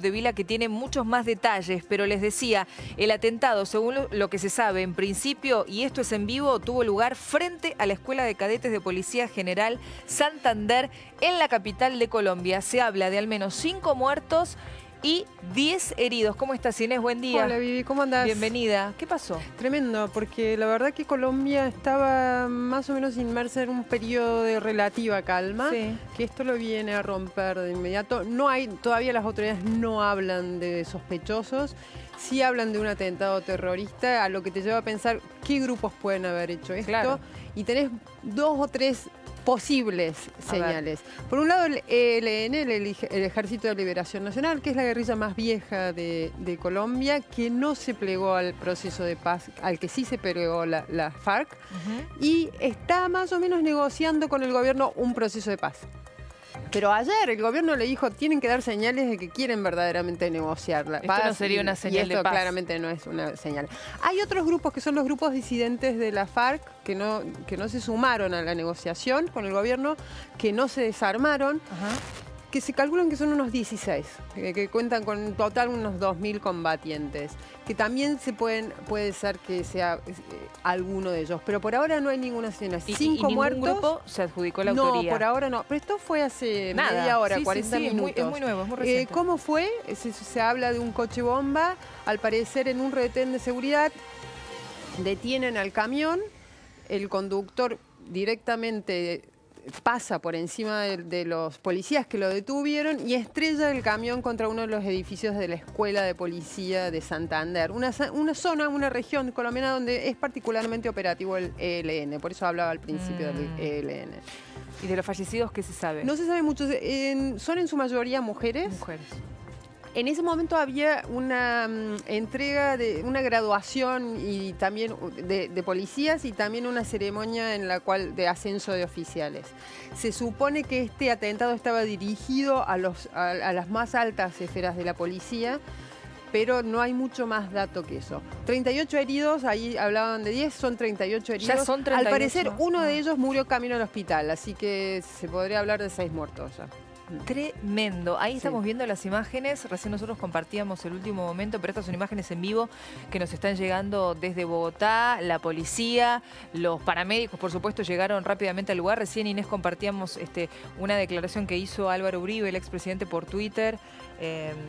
Capdevila que tiene muchos más detalles, pero les decía, el atentado, según lo que se sabe, en principio, y esto es en vivo, tuvo lugar frente a la Escuela de Cadetes de Policía General Santander en la capital de Colombia. Se habla de al menos 5 muertos y 10 heridos. ¿Cómo estás, Inés? Buen día. Hola, Vivi, ¿cómo andás? Bienvenida. ¿Qué pasó? Tremendo, porque la verdad que Colombia estaba más o menos inmersa en un periodo de relativa calma, Sí. que esto lo viene a romper de inmediato. Todavía las autoridades no hablan de sospechosos, sí hablan de un atentado terrorista, a lo que te lleva a pensar qué grupos pueden haber hecho esto. Claro. Y tenés 2 o 3 posibles señales. Por un lado, el ELN, el Ejército de Liberación Nacional, que es la guerrilla más vieja de Colombia, que no se plegó al proceso de paz, al que sí se plegó la FARC, y está más o menos negociando con el gobierno un proceso de paz. Pero ayer el gobierno le dijo, tienen que dar señales de que quieren verdaderamente negociar la paz. Esto no sería una señal de paz. paz. Claramente no es una señal. Hay otros grupos que son los grupos disidentes de la FARC, que no se sumaron a la negociación con el gobierno, que no se desarmaron, que se calculan que son unos 16, que cuentan con en total unos 2.000 combatientes, que también puede ser que sea alguno de ellos, pero por ahora no hay ninguna señal. 5 muertos. ¿Ningún grupo se adjudicó la autoría? No, por ahora no. Pero esto fue hace Nada. media hora, Sí, 40 minutos. Es muy nuevo, es muy reciente. ¿Cómo fue? Se habla de un coche bomba, al parecer en un retén de seguridad, detienen al camión, el conductor directamente pasa por encima de los policías que lo detuvieron y estrella el camión contra uno de los edificios de la Escuela de Policía de Santander. Una región colombiana donde es particularmente operativo el ELN. Por eso hablaba al principio del ELN. ¿Y de los fallecidos qué se sabe? No se sabe mucho. Son en su mayoría mujeres. En ese momento había una entrega de una graduación y también de policías y también una ceremonia en la cual de ascenso de oficiales. Se supone que este atentado estaba dirigido a las más altas esferas de la policía, pero no hay mucho más dato que eso. 38 heridos, ahí hablaban de 10, son 38 heridos. Ya son 38. Al parecer uno de ellos murió camino al hospital, así que se podría hablar de 6 muertos ya. Tremendo. Ahí estamos viendo las imágenes. Recién nosotros compartíamos el último momento, pero estas son imágenes en vivo que nos están llegando desde Bogotá. La policía, los paramédicos, por supuesto, llegaron rápidamente al lugar. Recién, Inés, compartíamos una declaración que hizo Álvaro Uribe, el expresidente, por Twitter.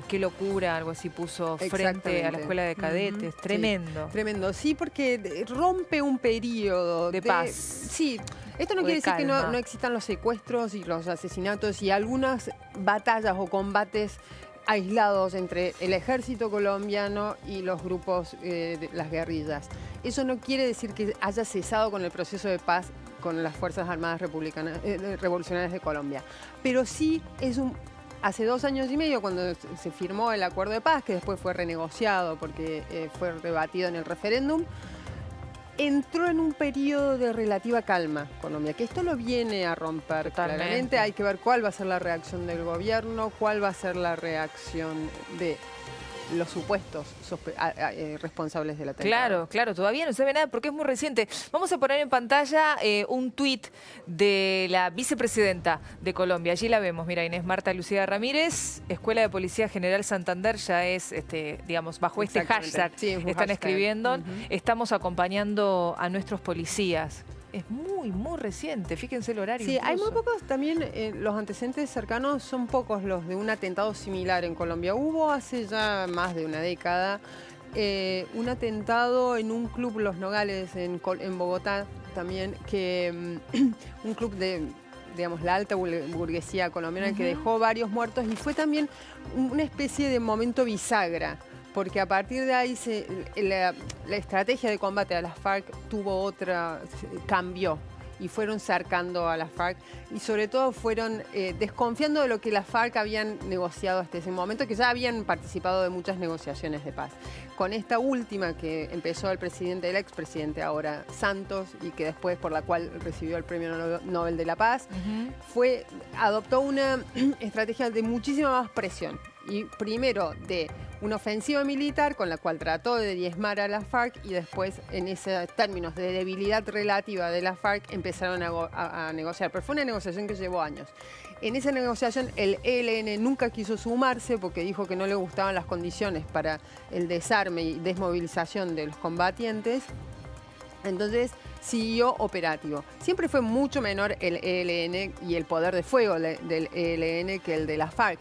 Qué locura, algo así puso frente a la Escuela de Cadetes. Tremendo. Sí, tremendo, sí, porque rompe un periodo de paz. Sí. Esto no quiere decir que no existan los secuestros y los asesinatos y algunas batallas o combates aislados entre el ejército colombiano y los grupos de las guerrillas. Eso no quiere decir que haya cesado con el proceso de paz con las Fuerzas Armadas Revolucionarias de Colombia. Pero sí es hace 2 años y medio, cuando se firmó el acuerdo de paz, que después fue renegociado porque fue rebatido en el referéndum, entró en un periodo de relativa calma Colombia, que esto lo viene a romper. Totalmente. Claramente. Hay que ver cuál va a ser la reacción del gobierno, cuál va a ser la reacción de los supuestos responsables del atentado. Claro, todavía no se ve nada porque es muy reciente. Vamos a poner en pantalla un tuit de la vicepresidenta de Colombia. Allí la vemos, mira, Inés Marta Lucía Ramírez, Escuela de Policía General Santander, ya es, digamos, bajo este hashtag. Sí, están hashtag. escribiendo, estamos acompañando a nuestros policías. Es muy reciente, fíjense el horario. Sí, incluso. hay muy pocos también, los antecedentes cercanos son pocos los de un atentado similar en Colombia. Hubo hace ya más de una década un atentado en un club Los Nogales en Bogotá también, que un club de, digamos, la alta burguesía colombiana que dejó varios muertos y fue también una especie de momento bisagra. Porque a partir de ahí la estrategia de combate a las FARC cambió y fueron cercando a las FARC y sobre todo fueron desconfiando de lo que las FARC habían negociado hasta ese momento, que ya habían participado de muchas negociaciones de paz. Con esta última que empezó el expresidente ahora Santos y que después por la cual recibió el Premio Nobel de la Paz, adoptó una estrategia de muchísima más presión. Y primero de una ofensiva militar con la cual trató de diezmar a la FARC y después en esos términos de debilidad relativa de la FARC empezaron a negociar. Pero fue una negociación que llevó años. En esa negociación el ELN nunca quiso sumarse porque dijo que no le gustaban las condiciones para el desarme y desmovilización de los combatientes. Entonces siguió operativo. Siempre fue mucho menor el ELN y el poder de fuego del ELN que el de la FARC.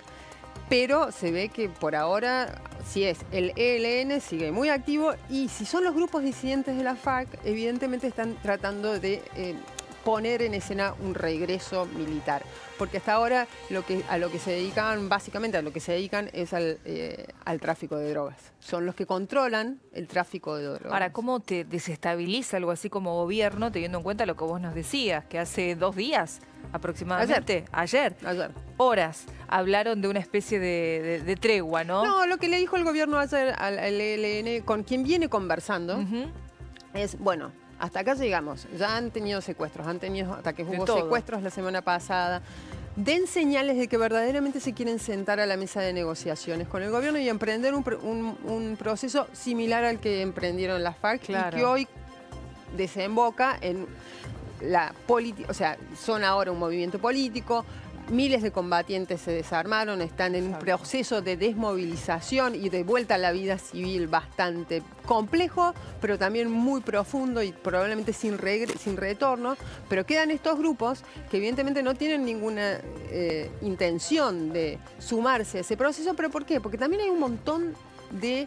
Pero se ve que por ahora, si es el ELN, sigue muy activo. Y si son los grupos disidentes de la FARC, evidentemente están tratando de poner en escena un regreso militar. Porque hasta ahora a lo que se dedican, básicamente a lo que se dedican es al tráfico de drogas. Son los que controlan el tráfico de drogas. Ahora, ¿cómo te desestabiliza algo así como gobierno, teniendo en cuenta lo que vos nos decías, que hace 2 días aproximadamente, ayer, horas, hablaron de una especie de tregua, ¿no? No, lo que le dijo el gobierno ayer al ELN, con quien viene conversando, es, bueno, hasta acá llegamos, ya han tenido secuestros, hasta que hubo secuestros la semana pasada. Den señales de que verdaderamente se quieren sentar a la mesa de negociaciones con el gobierno y emprender un proceso similar al que emprendieron las FARC y que hoy desemboca en la política, o sea, son ahora un movimiento político. Miles de combatientes se desarmaron, están en un proceso de desmovilización y de vuelta a la vida civil bastante complejo, pero también muy profundo y probablemente sin retorno. Pero quedan estos grupos que evidentemente no tienen ninguna intención de sumarse a ese proceso. ¿Pero por qué? Porque también hay un montón de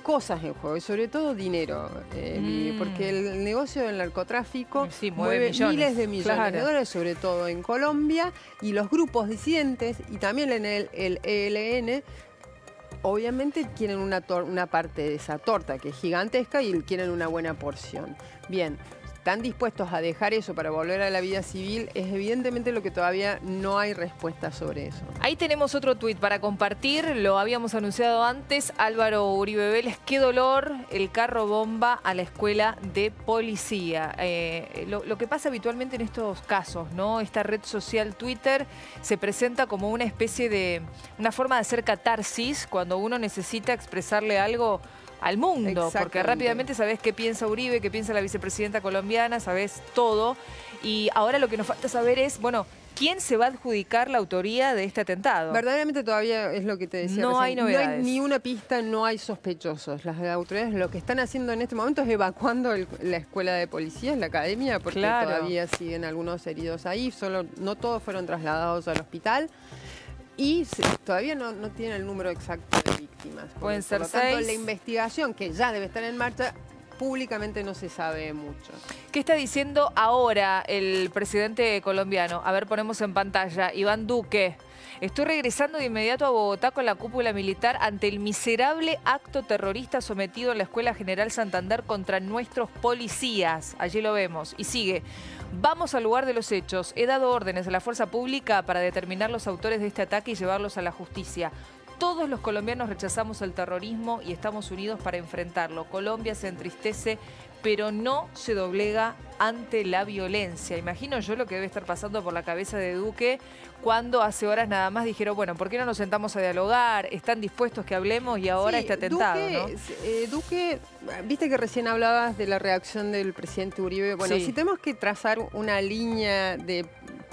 cosas en juego y sobre todo dinero, porque el negocio del narcotráfico mueve miles de millones de dólares, sobre todo en Colombia, y los grupos disidentes y también en el ELN obviamente quieren una parte de esa torta que es gigantesca y quieren una buena porción. Bien, están dispuestos a dejar eso para volver a la vida civil, es evidentemente lo que todavía no hay respuesta sobre eso. Ahí tenemos otro tuit para compartir, lo habíamos anunciado antes, Álvaro Uribe Vélez, qué dolor, el carro bomba a la escuela de policía. Lo que pasa habitualmente en estos casos, ¿no? Esta red social Twitter se presenta como una especie de, una forma de hacer catarsis cuando uno necesita expresarle algo al mundo, porque rápidamente sabés qué piensa Uribe, qué piensa la vicepresidenta colombiana, sabés todo. Y ahora lo que nos falta saber es, bueno, ¿quién se va a adjudicar la autoría de este atentado? Verdaderamente todavía es lo que te decía. No hay novedades. No hay ni una pista, no hay sospechosos. Las autoridades lo que están haciendo en este momento es evacuando la escuela de policías, la academia, porque todavía siguen algunos heridos ahí. No todos fueron trasladados al hospital. Y todavía no tienen el número exacto de víctimas. Pueden ser 6. Por lo tanto, la investigación, que ya debe estar en marcha, públicamente no se sabe mucho. ¿Qué está diciendo ahora el presidente colombiano? A ver, ponemos en pantalla. Iván Duque. Estoy regresando de inmediato a Bogotá con la cúpula militar ante el miserable acto terrorista sometido en la Escuela General Santander contra nuestros policías. Allí lo vemos. Y sigue. Vamos al lugar de los hechos. He dado órdenes a la fuerza pública para determinar los autores de este ataque y llevarlos a la justicia. Todos los colombianos rechazamos el terrorismo y estamos unidos para enfrentarlo. Colombia se entristece, pero no se doblega ante la violencia. Imagino yo lo que debe estar pasando por la cabeza de Duque cuando hace horas nada más dijeron, bueno, ¿por qué no nos sentamos a dialogar? ¿Están dispuestos que hablemos? Y ahora este atentado, Duque, viste que recién hablabas de la reacción del presidente Uribe. Bueno, si tenemos que trazar una línea de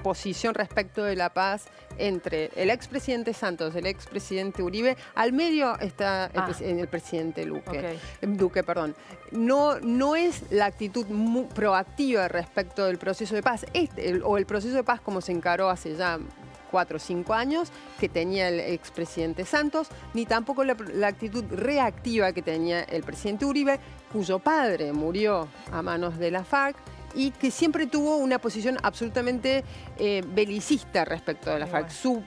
posición respecto de la paz entre el expresidente Santos, el expresidente Uribe, al medio está el presidente Duque, perdón. No es la actitud muy proactiva respecto del proceso de paz, o el proceso de paz como se encaró hace ya 4 o 5 años que tenía el expresidente Santos, ni tampoco la actitud reactiva que tenía el presidente Uribe, cuyo padre murió a manos de la FARC, y que siempre tuvo una posición absolutamente belicista respecto de la FARC. Su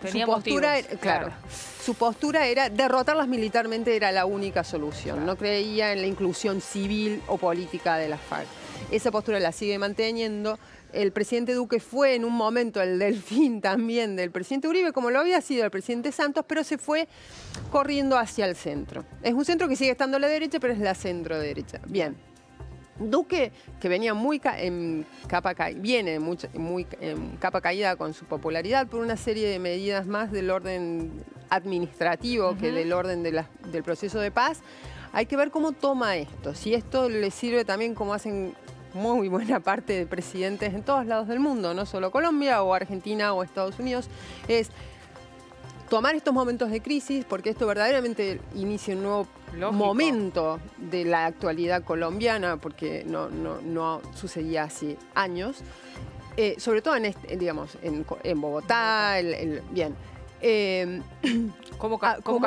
postura era derrotarlas militarmente, era la única solución. No creía en la inclusión civil o política de la FARC. Esa postura la sigue manteniendo. El presidente Duque fue en un momento el delfín también del presidente Uribe, como lo había sido el presidente Santos, pero se fue corriendo hacia el centro. Es un centro que sigue estando a la derecha, pero es la centro derecha. Bien. Duque, que venía viene muy en capa caída con su popularidad por una serie de medidas más del orden administrativo que del orden del proceso de paz, hay que ver cómo toma esto. Si esto le sirve también como hacen muy buena parte de presidentes en todos lados del mundo, no solo Colombia o Argentina o Estados Unidos, es tomar estos momentos de crisis, porque esto verdaderamente inicia un nuevo momento de la actualidad colombiana, porque no sucedía hace años, sobre todo en Bogotá, bien. ¿Cómo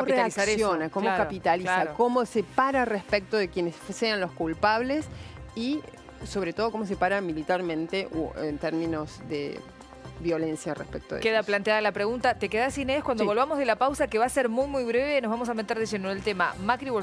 reacciona, eso? cómo capitaliza, cómo se para respecto de quienes sean los culpables y sobre todo cómo se para militarmente en términos de violencia respecto de Queda planteada la pregunta. ¿Te quedás, Inés? Cuando volvamos de la pausa, que va a ser muy, muy breve, nos vamos a meter de lleno en el tema Macri-Bolsonaro.